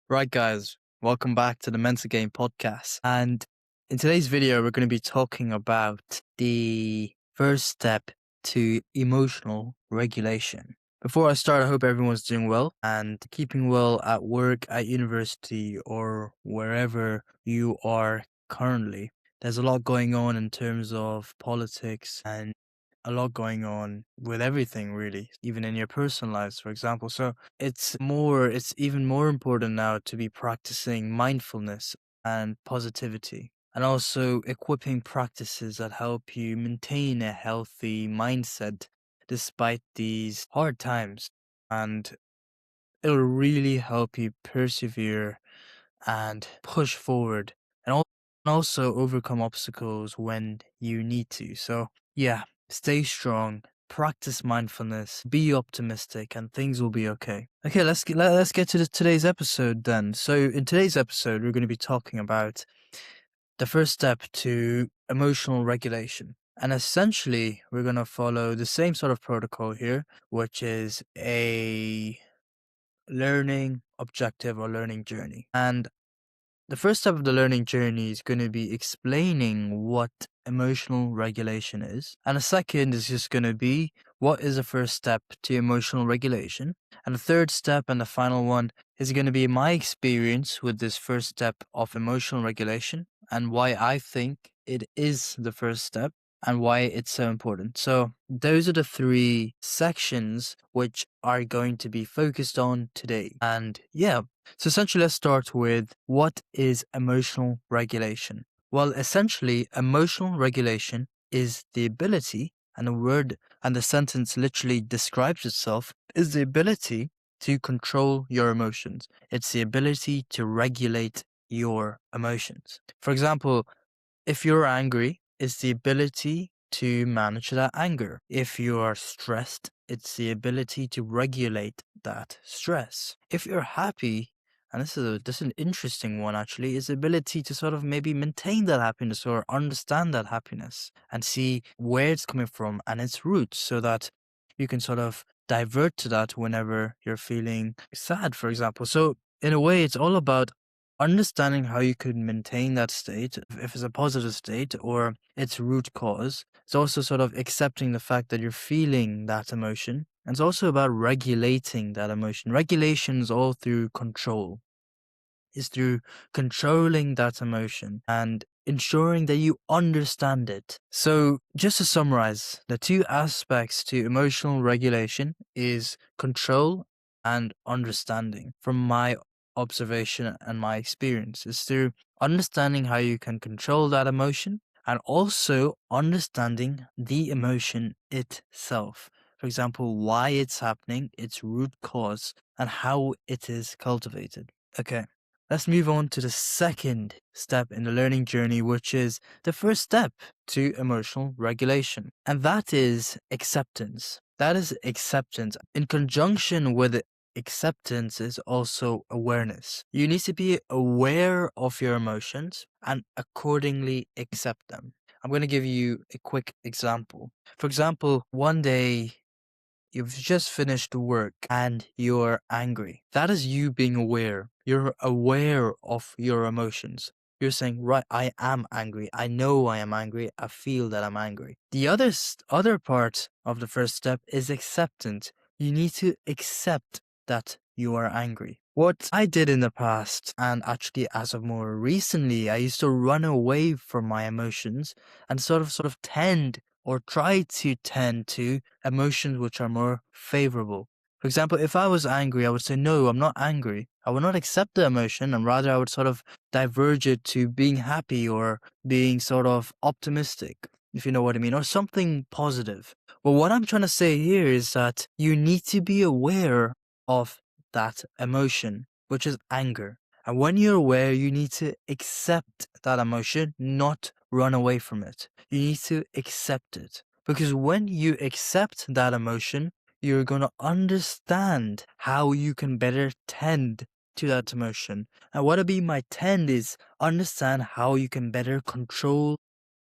Right, guys, welcome back to the Mental Game podcast. And in today's video, we're going to be talking about the first step to emotional regulation. Before I start, I hope everyone's doing well and keeping well at work, at university, or wherever you are currently. There's a lot going on in terms of politics and a lot going on with everything, really, even in your personal lives, for example. So it's even more important now to be practicing mindfulness and positivity, and also equipping practices that help you maintain a healthy mindset despite these hard times. And it'll really help you persevere and push forward and also overcome obstacles when you need to. So, yeah, stay strong, practice mindfulness, be optimistic, and things will be okay. Okay, let's get to today's episode then. So, in today's episode, we're going to be talking about the first step to emotional regulation. And essentially, we're going to follow the same sort of protocol here, which is a learning objective or learning journey. And the first step of the learning journey is going to be explaining what emotional regulation is. And the second is just going to be what is the first step to emotional regulation. And the third step and the final one is going to be my experience with this first step of emotional regulation and why I think it is the first step and why it's so important. So, those are the three sections which are going to be focused on today. And yeah, so essentially, let's start with what is emotional regulation? Well, essentially, emotional regulation is the ability, and the word and the sentence literally describes itself, is the ability to control your emotions. It's the ability to regulate your emotions. For example, if you're angry, it's the ability to manage that anger. If you are stressed, it's the ability to regulate that stress. If you're happy, and this is an interesting one actually, is the ability to sort of maybe maintain that happiness or understand that happiness and see where it's coming from and its roots so that you can sort of divert to that whenever you're feeling sad, for example. So in a way, it's all about understanding how you could maintain that state, if it's a positive state or its root cause. It's also sort of accepting the fact that you're feeling that emotion. And it's also about regulating that emotion. Regulation is all through control, is through controlling that emotion and ensuring that you understand it. So, just to summarize, the two aspects to emotional regulation is control and understanding. From my observation and my experience, is through understanding how you can control that emotion and also understanding the emotion itself. For example, why it's happening, its root cause, and how it is cultivated. Okay. Let's move on to the second step in the learning journey, which is the first step to emotional regulation. And that is acceptance. That is acceptance. In conjunction with acceptance is also awareness. You need to be aware of your emotions and accordingly accept them. I'm going to give you a quick example. For example, one day you've just finished work and you're angry. That is you being aware. You're aware of your emotions. You're saying, right, I am angry. I know I am angry. I feel that I'm angry. The other part of the first step is acceptance. You need to accept that you are angry. What I did in the past, and actually as of more recently, I used to run away from my emotions and sort of tend or try to tend to emotions which are more favorable. For example, if I was angry, I would say, no, I'm not angry. I would not accept the emotion, and rather I would sort of diverge it to being happy or being sort of optimistic, if you know what I mean, or something positive. But what I'm trying to say here is that you need to be aware of that emotion, which is anger. And when you're aware, you need to accept that emotion, not run away from it. You need to accept it. Because when you accept that emotion, you're going to understand how you can better tend to that emotion. And what I mean by tend is understand how you can better control,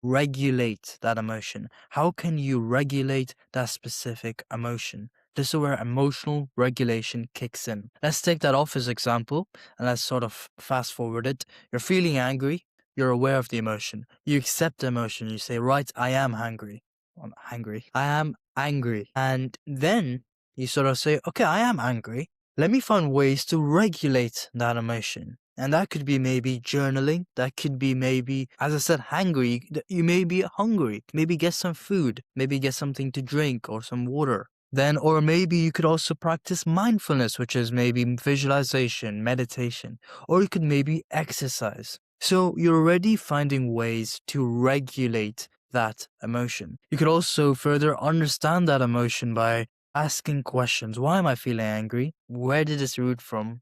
regulate that emotion. How can you regulate that specific emotion? This is where emotional regulation kicks in. Let's take that office example and let's sort of fast forward it. You're feeling angry. You're aware of the emotion. You accept the emotion. You say, right, I am angry. I'm angry. I am angry. And then you sort of say, okay, I am angry. Let me find ways to regulate that emotion. And that could be maybe journaling. That could be maybe, as I said, hungry. You may be hungry. Maybe get some food. Maybe get something to drink or some water. Then, or maybe you could also practice mindfulness, which is maybe visualization, meditation, or you could maybe exercise. So you're already finding ways to regulate that emotion. You could also further understand that emotion by asking questions. Why am I feeling angry? Where did this root from?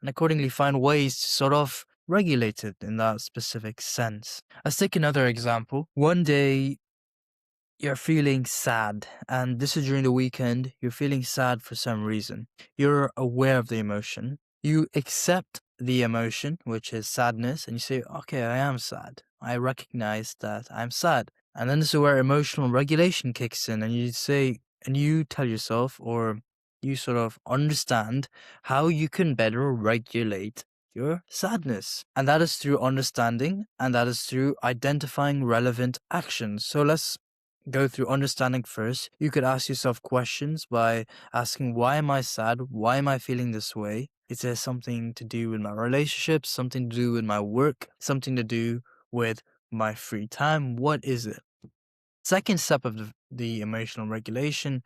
And accordingly find ways to sort of regulate it in that specific sense. Let's take another example. One day you're feeling sad, and this is during the weekend. You're feeling sad for some reason. You're aware of the emotion. You accept the emotion, which is sadness, and you say, okay, I am sad. I recognize that I'm sad. And then this is where emotional regulation kicks in, and you say, and you tell yourself, or you sort of understand how you can better regulate your sadness. And that is through understanding, and that is through identifying relevant actions. So let's go through understanding first. You could ask yourself questions by asking, why am I sad? Why am I feeling this way? Is there something to do with my relationships, something to do with my work, something to do with my free time? What is it? Second step of the emotional regulation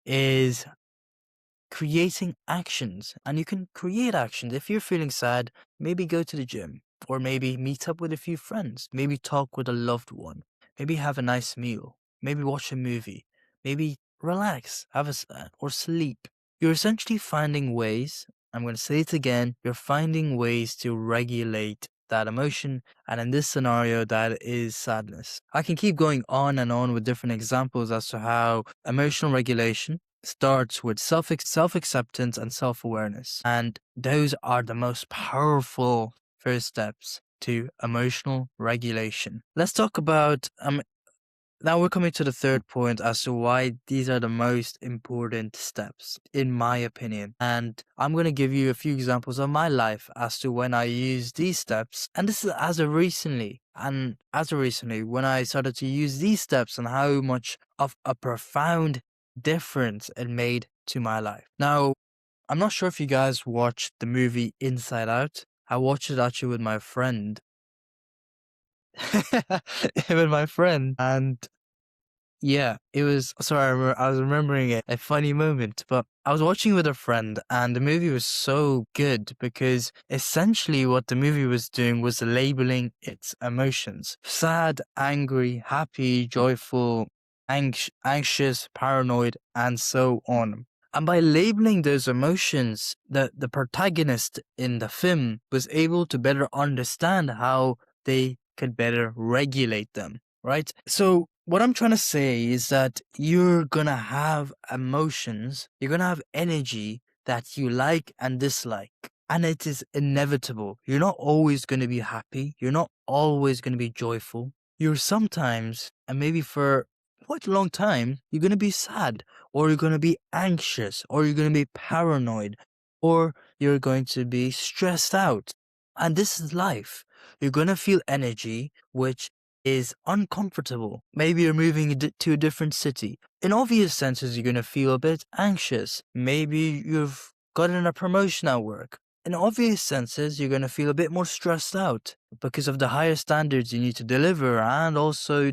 is creating actions. And you can create actions. If you're feeling sad, maybe go to the gym, or maybe meet up with a few friends, maybe talk with a loved one, maybe have a nice meal, maybe watch a movie, maybe relax, or sleep. You're essentially finding ways, I'm going to say it again, you're finding ways to regulate that emotion, and in this scenario, that is sadness. I can keep going on and on with different examples as to how emotional regulation starts with self-acceptance and self-awareness. And those are the most powerful first steps to emotional regulation. Let's talk about now we're coming to the third point as to why these are the most important steps, in my opinion. And I'm going to give you a few examples of my life as to when I use these steps. And this is as of recently. And as of recently, when I started to use these steps and how much of a profound difference it made to my life. Now, I'm not sure if you guys watched the movie Inside Out. I watched it actually with my friend. With my friend. And yeah, it was, sorry, I was remembering it, a funny moment, but I was watching with a friend and the movie was so good because essentially what the movie was doing was labeling its emotions. Sad, angry, happy, joyful, anxious, paranoid, and so on. And by labeling those emotions, the protagonist in the film was able to better understand how they could better regulate them, right? So what I'm trying to say is that you're gonna have emotions, you're gonna have energy that you like and dislike. And it is inevitable. You're not always gonna be happy. You're not always gonna be joyful. You're sometimes, and maybe for quite a long time, you're gonna be sad, or you're gonna be anxious, or you're gonna be paranoid, or you're going to be stressed out. And this is life. You're gonna feel energy, which is uncomfortable. Maybe you're moving to a different city. In obvious senses, you're going to feel a bit anxious. Maybe you've gotten a promotion at work. In obvious senses, you're going to feel a bit more stressed out because of the higher standards you need to deliver and also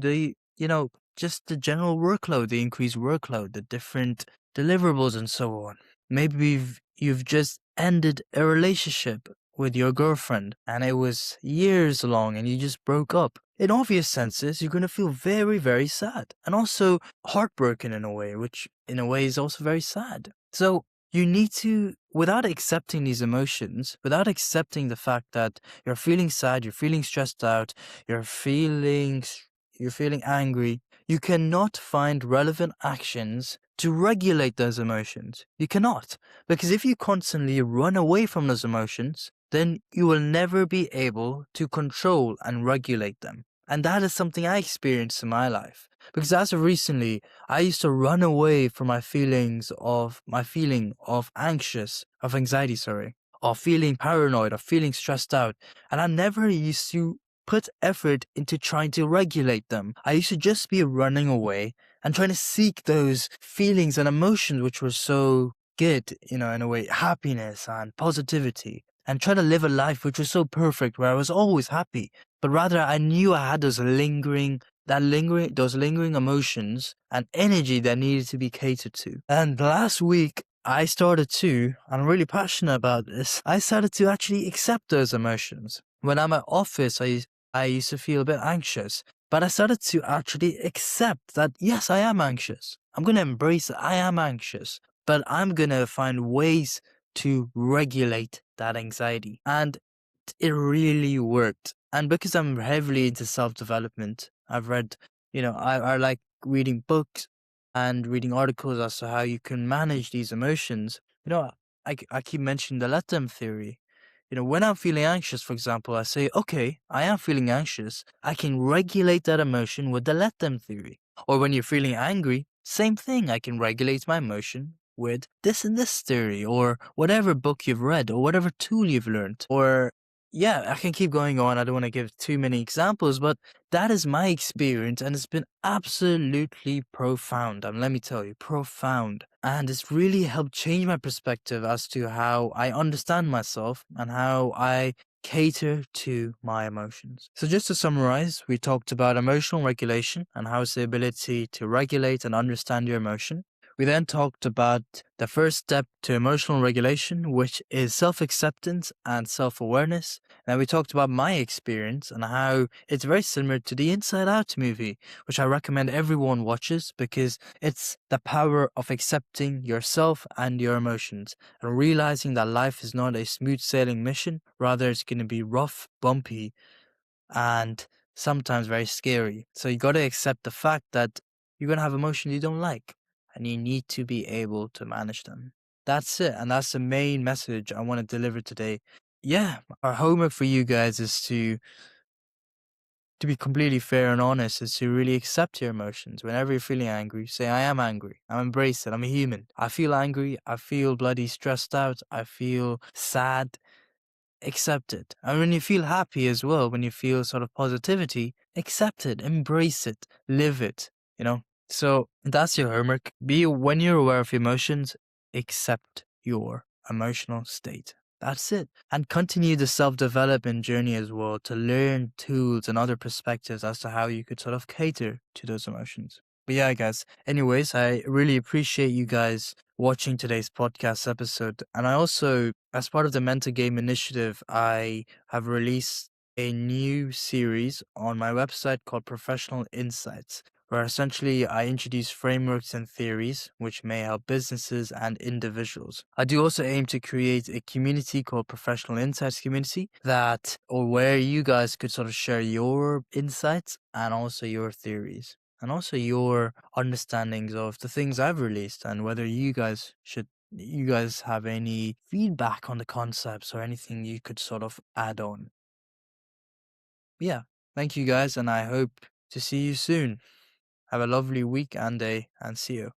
just the general workload, the increased workload, the different deliverables and so on. Maybe you've just ended a relationship with your girlfriend and it was years long and you just broke up. In obvious senses, you're going to feel very, very sad and also heartbroken in a way, which in a way is also very sad. So you need to, without accepting these emotions, without accepting the fact that you're feeling sad, you're feeling stressed out, you're feeling angry, you cannot find relevant actions to regulate those emotions. You cannot. Because if you constantly run away from those emotions, then you will never be able to control and regulate them. And that is something I experienced in my life. Because as of recently, I used to run away from my feeling of anxiety, sorry, or feeling paranoid or feeling stressed out. And I never used to put effort into trying to regulate them. I used to just be running away and trying to seek those feelings and emotions which were so good, in a way, happiness and positivity, and try to live a life which was so perfect where I was always happy. But rather I knew I had those lingering emotions and energy that needed to be catered to. And last week I started to, I'm really passionate about this, I started to actually accept those emotions. When I'm at office, I used to feel a bit anxious, but I started to actually accept that, yes, I am anxious. I'm going to embrace that I am anxious, but I'm going to find ways to regulate that anxiety. And it really worked. And because I'm heavily into self-development, I've read, I like reading books and reading articles as to how you can manage these emotions. I keep mentioning the let them theory. When I'm feeling anxious, for example, I say, okay, I am feeling anxious. I can regulate that emotion with the let them theory. Or when you're feeling angry, same thing. I can regulate my emotion with this and this theory, or whatever book you've read, or whatever tool you've learned. Or, yeah, I can keep going on. I don't want to give too many examples, but that is my experience, and it's been absolutely profound. And let me tell you, profound. And it's really helped change my perspective as to how I understand myself and how I cater to my emotions. So just to summarize, we talked about emotional regulation and how it's the ability to regulate and understand your emotion. We then talked about the first step to emotional regulation, which is self-acceptance and self-awareness. And we talked about my experience and how it's very similar to the Inside Out movie, which I recommend everyone watches because it's the power of accepting yourself and your emotions and realizing that life is not a smooth sailing mission. Rather, it's going to be rough, bumpy, and sometimes very scary. So you got to accept the fact that you're going to have emotions you don't like and you need to be able to manage them. That's it. And that's the main message I want to deliver today. Yeah, our homework for you guys is to be completely fair and honest, is to really accept your emotions. Whenever you're feeling angry, say, I am angry. I embrace it. I'm a human. I feel angry. I feel bloody stressed out. I feel sad. Accept it. And when you feel happy as well, when you feel sort of positivity, accept it, embrace it, live it. So that's your homework. When you're aware of emotions, accept your emotional state. That's it. And continue the self-development journey as well to learn tools and other perspectives as to how you could sort of cater to those emotions. But yeah, guys, anyways, I really appreciate you guys watching today's podcast episode. And I also, as part of the Mentor Game Initiative, I have released a new series on my website called Professional Insights, where essentially I introduce frameworks and theories which may help businesses and individuals. I do also aim to create a community called Professional Insights Community or where you guys could sort of share your insights and also your theories and also your understandings of the things I've released and whether you guys have any feedback on the concepts or anything you could sort of add on. Yeah, thank you guys, and I hope to see you soon. Have a lovely week and day, and see you.